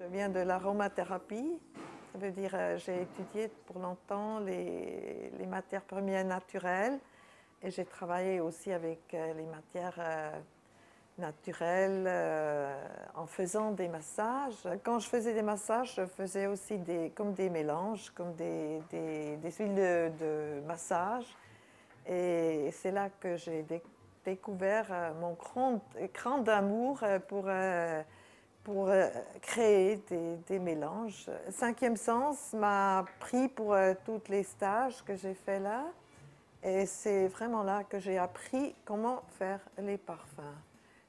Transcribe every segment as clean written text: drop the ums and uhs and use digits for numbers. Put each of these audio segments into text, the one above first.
Je viens de l'aromathérapie, ça veut dire j'ai étudié pour longtemps les matières premières naturelles et j'ai travaillé aussi avec les matières naturelles en faisant des massages. Quand je faisais des massages, je faisais aussi comme des mélanges, comme des huiles de massage et c'est là que j'ai découvert mon grand amour pour créer des mélanges. Cinquième Sens m'a pris pour tous les stages que j'ai fait là. Et c'est vraiment là que j'ai appris comment faire les parfums.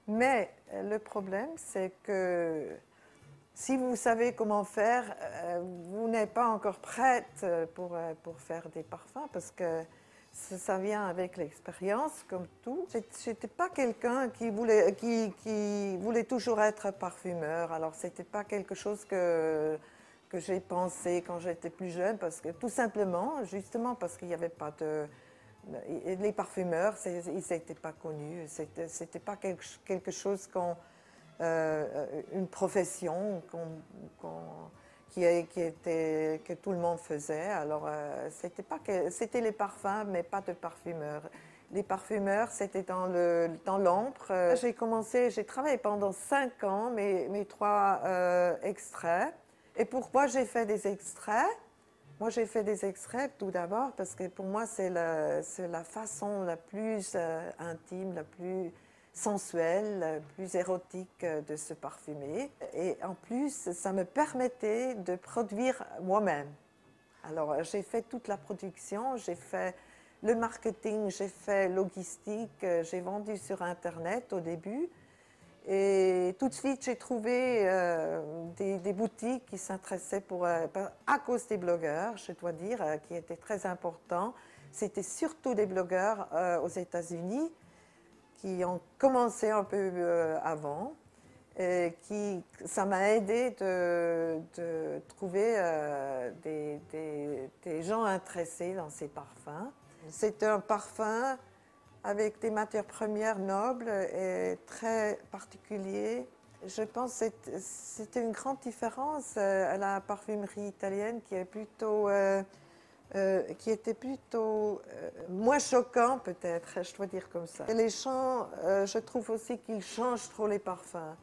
Mais le problème, c'est que si vous savez comment faire, vous n'êtes pas encore prête pour faire des parfums parce que ça vient avec l'expérience, comme tout. Je n'étais pas quelqu'un qui voulait toujours être parfumeur. Alors, ce n'était pas quelque chose que j'ai pensé quand j'étais plus jeune, parce que tout simplement, justement, parce qu'il n'y avait pas de... Les parfumeurs, ils n'étaient pas connus. C'était pas quelque chose une profession que tout le monde faisait. Alors, c'était les parfums, mais pas de parfumeurs. Les parfumeurs, c'était dans l'ombre. J'ai travaillé pendant 5 ans, mes 3 extraits. Et pourquoi j'ai fait des extraits? Moi, j'ai fait des extraits tout d'abord parce que pour moi, c'est la façon la plus intime, la plus sensuelle, la plus érotique de se parfumer. Et en plus, ça me permettait de produire moi-même. Alors, j'ai fait toute la production, j'ai fait le marketing, j'ai fait logistique, j'ai vendu sur Internet au début. Et tout de suite, j'ai trouvé des boutiques qui s'intéressaient à cause des blogueurs, je dois dire, qui étaient très importants. C'était surtout des blogueurs aux États-Unis qui ont commencé un peu avant. Et ça m'a aidé de trouver des gens intéressés dans ces parfums. C'est un parfum avec des matières premières nobles et très particuliers. Je pense que c'était une grande différence à la parfumerie italienne qui était plutôt moins choquant peut-être, je dois dire comme ça. Et les chants, je trouve aussi qu'ils changent trop les parfums.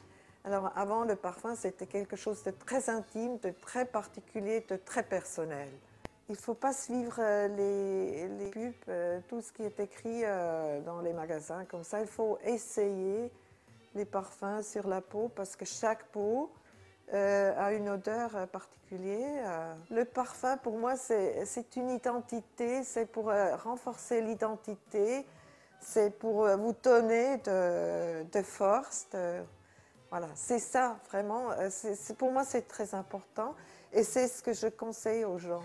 Alors avant, le parfum, c'était quelque chose de très intime, de très particulier, de très personnel. Il ne faut pas suivre les pubs, tout ce qui est écrit dans les magasins comme ça. Il faut essayer les parfums sur la peau parce que chaque peau a une odeur particulière. Le parfum, pour moi, c'est une identité, c'est pour renforcer l'identité, c'est pour vous donner de force. Voilà, c'est ça, vraiment. Pour moi, c'est très important et c'est ce que je conseille aux gens.